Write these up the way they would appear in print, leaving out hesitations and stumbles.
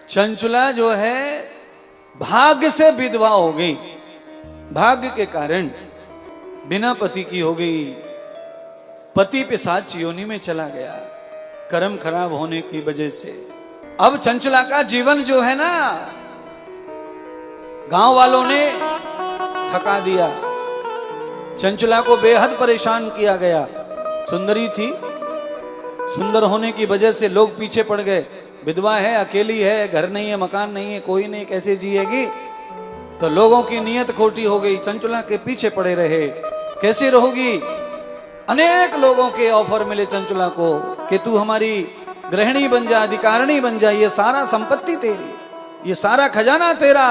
चंचला जो है भाग्य से विधवा हो गई, भाग्य के कारण बिना पति की हो गई। पति पिशाच योनि में चला गया कर्म खराब होने की वजह से। अब चंचला का जीवन जो है ना, गांव वालों ने थका दिया, चंचला को बेहद परेशान किया गया। सुंदरी थी, सुंदर होने की वजह से लोग पीछे पड़ गए। विधवा है, अकेली है, घर नहीं है, मकान नहीं है, कोई नहीं, कैसे जिएगी? तो लोगों की नीयत खोटी हो गई, चंचला के पीछे पड़े रहे। कैसे रहोगी? अनेक लोगों के ऑफर मिले चंचला को कि तू हमारी गृहिणी बन जा, अधिकारिणी बन जा, ये सारा संपत्ति तेरी, ये सारा खजाना तेरा,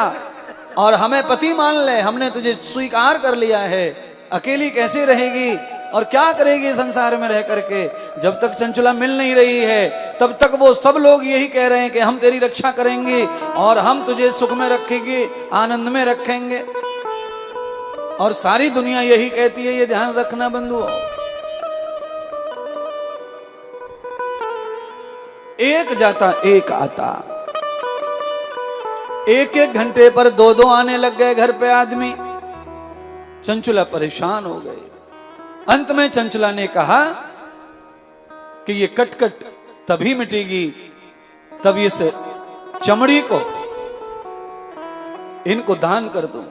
और हमें पति मान ले, हमने तुझे स्वीकार कर लिया है। अकेली कैसे रहेगी और क्या करेगी संसार में रह करके? जब तक चंचला मिल नहीं रही है तब तक वो सब लोग यही कह रहे हैं कि हम तेरी रक्षा करेंगे और हम तुझे सुख में रखेंगे, आनंद में रखेंगे, और सारी दुनिया यही कहती है। ये ध्यान रखना बंधुओं, एक जाता एक आता, एक एक घंटे पर दो दो आने लग गए घर पे आदमी। चंचला परेशान हो गई। अंत में चंचला ने कहा कि ये कटकट तभी मिटेगी तब ये से चमड़ी को इनको दान कर दूं,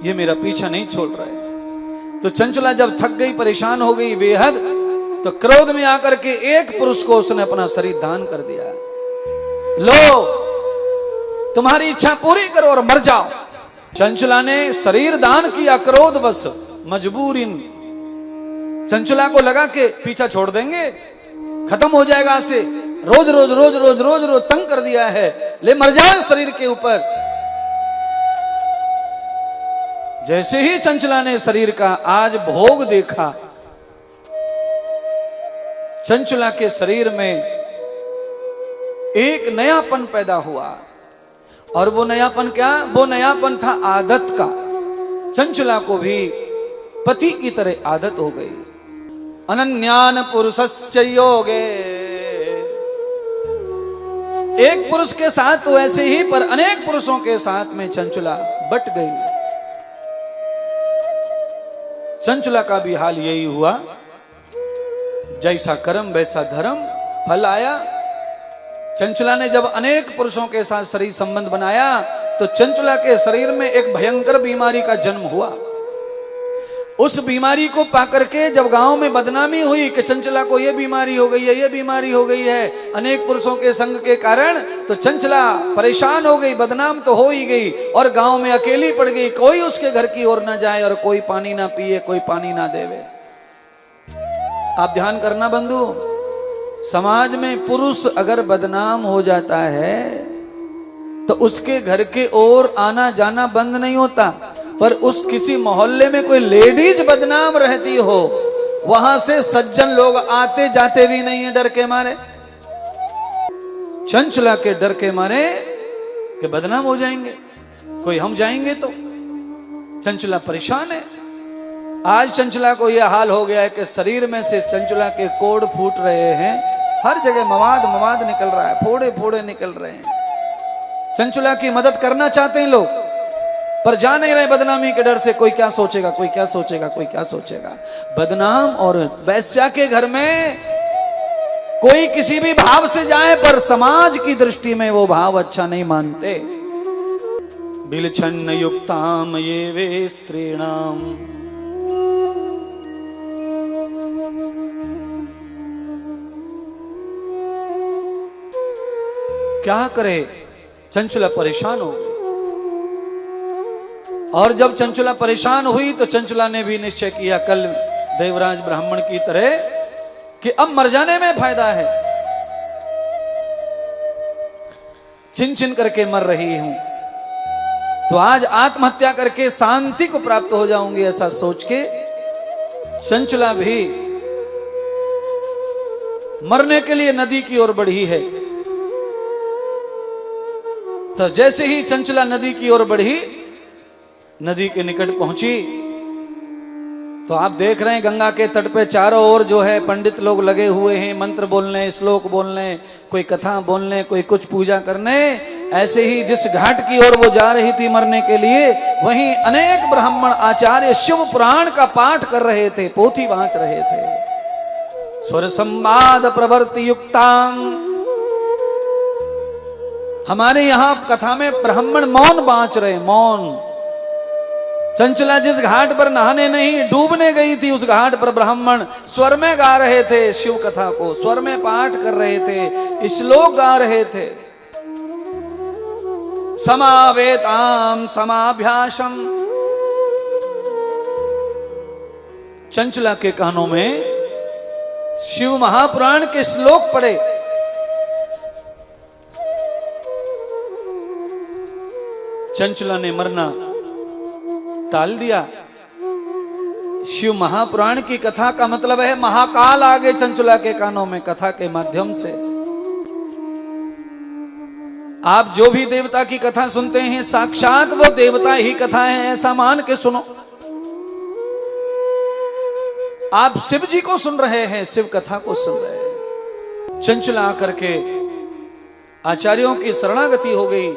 ये मेरा पीछा नहीं छोड़ रहा है। तो चंचला जब थक गई, परेशान हो गई बेहद, तो क्रोध में आकर के एक पुरुष को उसने अपना शरीर दान कर दिया। लो, तुम्हारी इच्छा पूरी करो और मर जाओ। चंचला ने शरीर दान किया, क्रोध बस मजबूरिन। चंचला को लगा कि पीछा छोड़ देंगे, खत्म हो जाएगा से, रोज रोज रोज रोज रोज रोज तंग कर दिया है, ले मर जाओ शरीर के ऊपर। जैसे ही चंचला ने शरीर का आज भोग देखा, चंचला के शरीर में एक नयापन पैदा हुआ। और वो नयापन क्या? वो नयापन था आदत का। चंचला को भी पति की तरह आदत हो गई। अनन्यान पुरुषस्य योगे, एक पुरुष के साथ तो ऐसे ही, पर अनेक पुरुषों के साथ में चंचला बट गई। चंचला का भी हाल यही हुआ, जैसा कर्म वैसा धर्म, फल आया। चंचला ने जब अनेक पुरुषों के साथ शरीर संबंध बनाया तो चंचला के शरीर में एक भयंकर बीमारी का जन्म हुआ। उस बीमारी को पाकर के जब गांव में बदनामी हुई कि चंचला को ये बीमारी हो गई है, ये बीमारी हो गई है अनेक पुरुषों के संग के कारण, तो चंचला परेशान हो गई, बदनाम तो हो ही गई, और गांव में अकेली पड़ गई। कोई उसके घर की ओर ना जाए और कोई पानी ना पिए, कोई पानी ना देवे। आप ध्यान करना बंधु, समाज में पुरुष अगर बदनाम हो जाता है तो उसके घर के ओर आना जाना बंद नहीं होता, पर उस किसी मोहल्ले में कोई लेडीज बदनाम रहती हो, वहां से सज्जन लोग आते जाते भी नहीं है, डर के मारे। चंचला के डर के मारे कि बदनाम हो जाएंगे, कोई हम जाएंगे तो। चंचला परेशान है। आज चंचला को यह हाल हो गया है कि शरीर में से चंचला के कोड़ फूट रहे हैं, हर जगह मवाद मवाद निकल रहा है, फोड़े फोड़े निकल रहे हैं। चंचला की मदद करना चाहते हैं लोग, पर जा नहीं रहे बदनामी के डर से। कोई क्या सोचेगा, कोई क्या सोचेगा, कोई क्या सोचेगा। बदनाम और वैश्या के घर में कोई किसी भी भाव से जाए, पर समाज की दृष्टि में वो भाव अच्छा नहीं मानते। बिलछन्न युक्ताम ये वे स्त्रीणाम, क्या करे? चंचला परेशान हो गई। और जब चंचला परेशान हुई तो चंचला ने भी निश्चय किया, कल देवराज ब्राह्मण की तरह, कि अब मर जाने में फायदा है। छिन छिन करके मर रही हूं, तो आज आत्महत्या करके शांति को प्राप्त हो जाऊंगी, ऐसा सोच के चंचला भी मरने के लिए नदी की ओर बढ़ी है। तो जैसे ही चंचला नदी की ओर बढ़ी, नदी के निकट पहुंची तो आप देख रहे हैं गंगा के तट पे चारों ओर जो है पंडित लोग लगे हुए हैं, मंत्र बोलने, श्लोक बोलने, कोई कथा बोलने, कोई कुछ पूजा करने। ऐसे ही जिस घाट की ओर वो जा रही थी मरने के लिए, वहीं अनेक ब्राह्मण आचार्य शिव पुराण का पाठ कर रहे थे, पोथी बांच रहे थे। स्वर संवाद प्रवर्ति युक्तांग, हमारे यहां कथा में ब्राह्मण मौन बांच रहे, मौन। चंचला जिस घाट पर नहाने नहीं डूबने गई थी, उस घाट पर ब्राह्मण स्वर में गा रहे थे, शिव कथा को स्वर में पाठ कर रहे थे, श्लोक गा रहे थे। समावेताम समाभ्यासम, चंचला के कानों में शिव महापुराण के श्लोक पढ़े। चंचला ने मरना टाल दिया। शिव महापुराण की कथा का मतलब है महाकाल आ गए चंचला के कानों में कथा के माध्यम से। आप जो भी देवता की कथा सुनते हैं, साक्षात वो देवता ही कथा है, ऐसा मान के सुनो। आप शिव जी को सुन रहे हैं, शिव कथा को सुन रहे हैं। चंचला आकर के आचार्यों की शरणागति हो गई।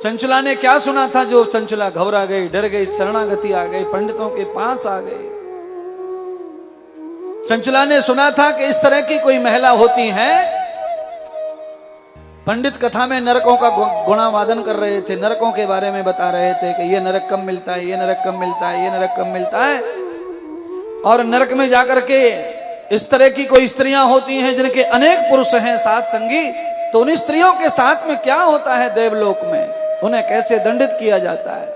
चंचला ने क्या सुना था जो चंचला घबरा गई, डर गई, शरणागति आ गई, पंडितों के पास आ गई। चंचला ने सुना था कि इस तरह की कोई महिला होती है। पंडित कथा में नरकों का गुणावादन कर रहे थे, नरकों के बारे में बता रहे थे कि ये नरक कब मिलता है, ये नरक कब मिलता है, ये नरक कब मिलता है। और नरक में जाकर के इस तरह की कोई स्त्रियां होती हैं जिनके अनेक पुरुष हैं साथ संगी, तो उन स्त्रियों के साथ में क्या होता है देवलोक में, उन्हें कैसे दंडित किया जाता है।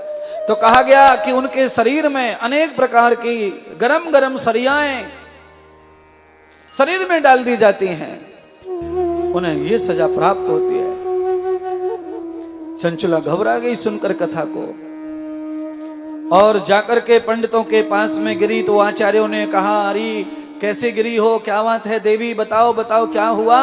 तो कहा गया कि उनके शरीर में अनेक प्रकार की गरम गरम सरियाएं शरीर में डाल दी जाती हैं, उन्हें ये सजा प्राप्त होती है। चंचला घबरा गई सुनकर कथा को, और जाकर के पंडितों के पास में गिरी तो आचार्यों ने कहा, अरे कैसे गिरी हो, क्या बात है देवी, बताओ बताओ क्या हुआ।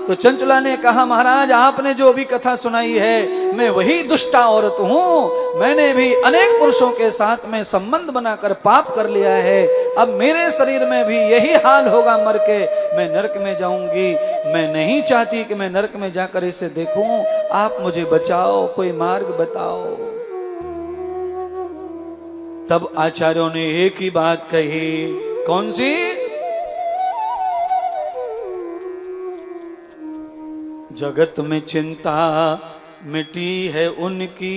तो चंचला ने कहा, महाराज आपने जो भी कथा सुनाई है, मैं वही दुष्टा औरत हूं। मैंने भी अनेक पुरुषों के साथ में संबंध बनाकर पाप कर लिया है। अब मेरे शरीर में भी यही हाल होगा, मर के मैं नरक में जाऊंगी। मैं नहीं चाहती कि मैं नरक में जाकर इसे देखूं। आप मुझे बचाओ, कोई मार्ग बताओ। तब आचार्यों ने एक ही बात कही, कौन सी? जगत में चिंता मिटी है उनकी,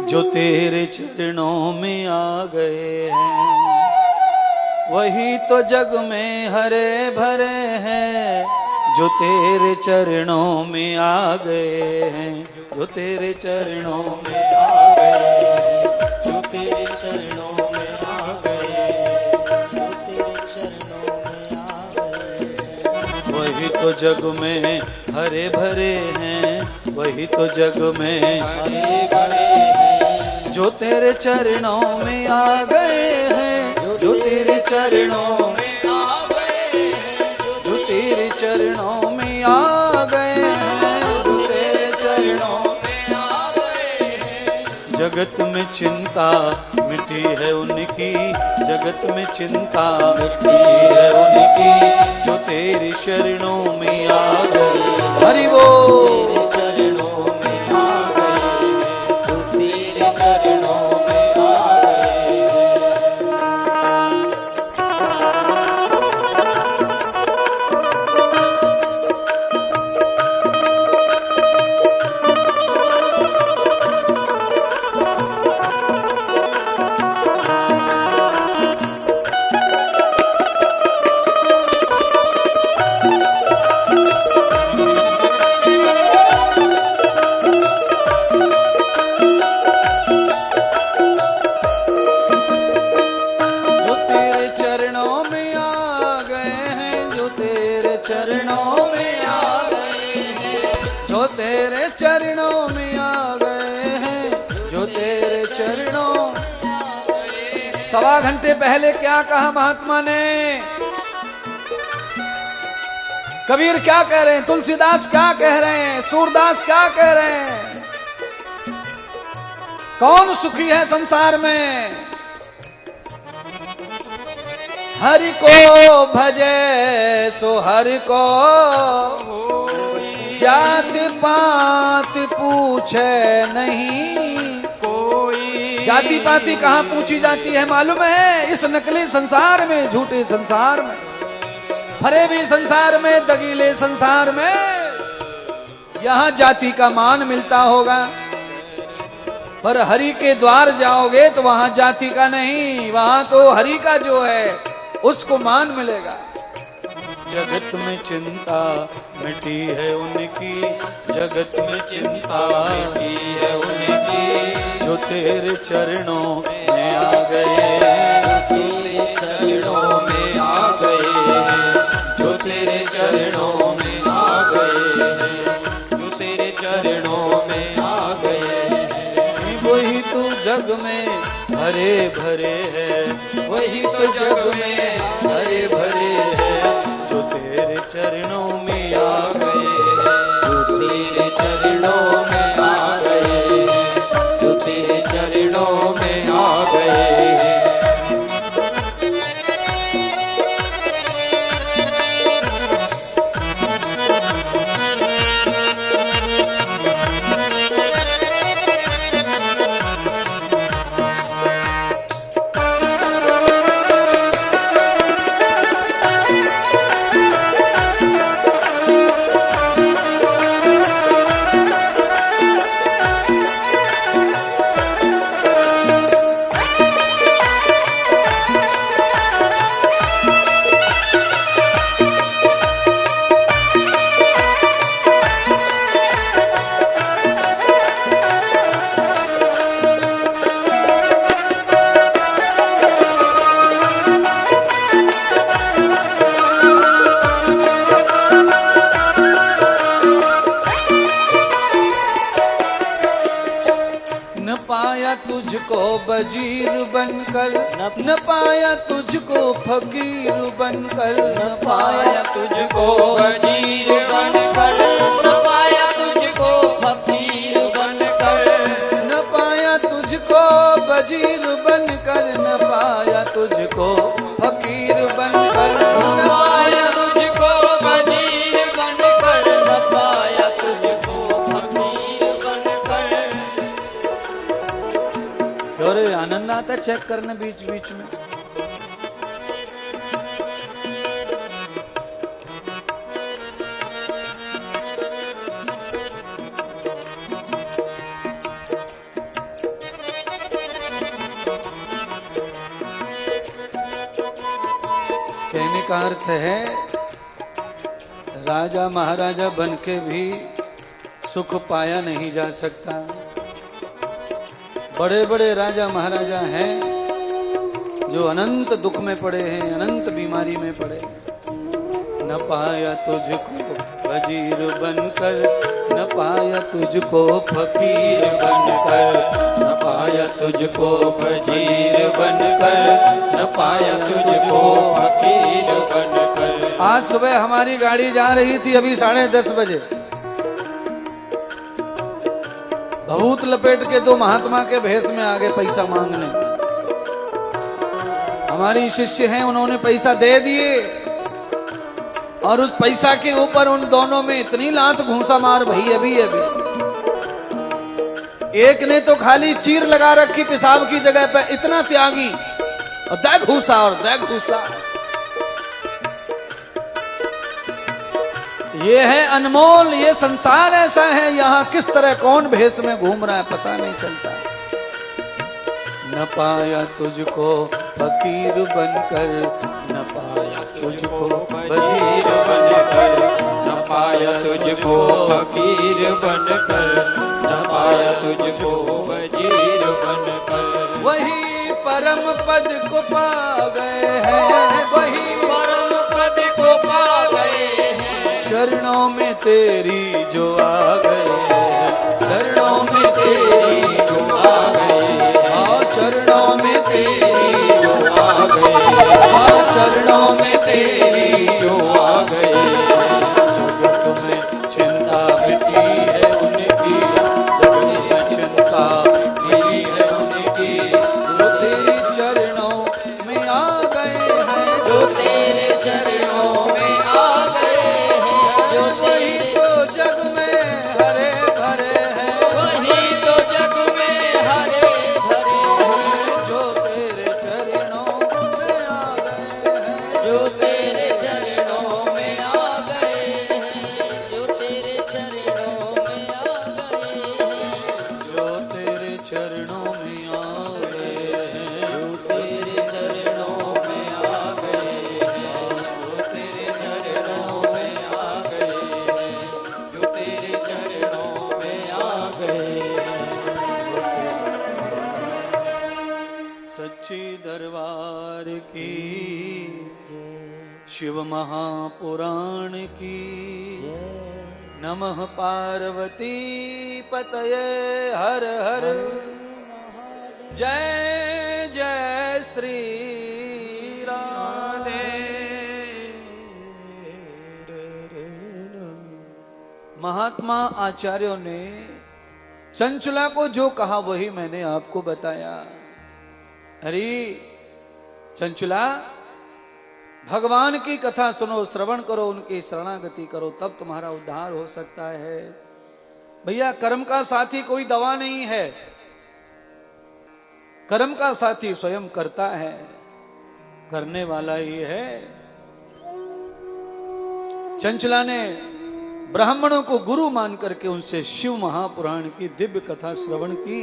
जो तेरे चरणों में आ गए हैं। वही तो जग में हरे भरे हैं, जो तेरे चरणों में आ गए हैं, जो तेरे चरणों में आ गए हैं, जो तेरे चरणों में आ गए हैं, जो तेरे चरणों में आ गए हैं। वही तो जग में हरे भरे हैं, वही तो जग में हरे भरे हैं, जो तेरे चरणों में आ गए हैं, जो तेरे चरणों में आ गए हैं, जो तेरे चरणों में आ गए हैं, जो तेरे चरणों में आ गए हैं। जगत में चिंता मिटी है उनकी, जगत में चिंता मिटी है उनकी, जो तेरे चरणों में आ गए। हरि बोल। चरणों में आ गए, जो तेरे चरणों में आ गए। सवा घंटे पहले क्या कहा महात्मा ने? कबीर क्या कह रहे हैं, तुलसीदास क्या कह रहे हैं, सूरदास क्या कह रहे हैं? कौन सुखी है संसार में? हरि को भजे सो हरि को जात पात पूछे नहीं कोई। जाति पाति कहाँ पूछी जाती है मालूम है? इस नकली संसार में, झूठे संसार में, फरेबी संसार में, दगीले संसार में, यहाँ जाति का मान मिलता होगा, पर हरि के द्वार जाओगे तो वहां जाति का नहीं, वहां तो हरि का जो है उसको मान मिलेगा। जगत में चिंता मिटी है उनकी, जगत में चिंता मिटी है उनकी, जो तेरे चरणों में आ गए, तेरे चरणों में आ गए, जो तेरे चरणों में आ गए, जो तेरे चरणों में आ गए, वही तो जग में हरे भरे है, वही तो जग में हरे भरे है, जो तेरे चरणों में आ गए, जो तेरे चरणों में आ गए, जो तेरे चरणों में आ गए। तुझको वजीर बनकर, न पाया तुझको फकीर बनकर, न पाया तुझको वजीर बनकर, न पाया तुझको फकीर बनकर, न पाया तुझको वजीर बनकर, न पाया तुझको फकीर बनकर, न पाया तुझको वजीर बनकर, न पाया तुझको फकीर बनकर। अरे आनंद आता है चेक करने बीच बीच में। कहने का अर्थ है राजा महाराजा बनके भी सुख पाया नहीं जा सकता। बड़े बड़े राजा महाराजा हैं जो अनंत दुख में पड़े हैं, अनंत बीमारी में पड़े हैं। न पाया तुझको वजीर बनकर, न पाया तुझको फकीर बनकर, न पाया तुझको वजीर बनकर, न पाया तुझको फकीर बनकर। आज सुबह हमारी गाड़ी जा रही थी अभी 10:30 बजे। भभूत लपेट के दो महात्मा के भेष में आ गए पैसा मांगने। हमारी शिष्य हैं, उन्होंने पैसा दे दिए और उस पैसा के ऊपर उन दोनों में इतनी लात घूंसा मार भई अभी। एक ने तो खाली चीर लगा रखी पेशाब की जगह पे, इतना त्यागी, और दे घूसा और दे घूसा। ये है अनमोल, ये संसार ऐसा है, यहाँ किस तरह कौन भेष में घूम रहा है पता नहीं चलता। न पाया तुझको फकीर बनकर, न पाया तुझको वजीर बनकर, न पाया तुझको फकीर बनकर, न पाया तुझको वजीर बनकर। वही परम पद को पा गए हैं, वही परम पद को पा गए हैं। चरणों में तेरी जो आ गए, चरणों में तेरी जो आ गए, चरणों में तेरी जो आ गए, चरणों में तेरी जो आ गए। जगत में चिंता मिटी है उनकी, जगत में चिंता मिटी है शिव महापुराण की नमः पार्वती पतये हर हर जय जय श्री राम। महात्मा आचार्यों ने चंचला को जो कहा वही मैंने आपको बताया। अरे चंचला, भगवान की कथा सुनो, श्रवण करो, उनकी शरणागति करो, तब तुम्हारा उद्धार हो सकता है। भैया, कर्म का साथी कोई दवा नहीं है, कर्म का साथी स्वयं करता है, करने वाला ही है। चंचला ने ब्राह्मणों को गुरु मान करके उनसे शिव महापुराण की दिव्य कथा श्रवण की।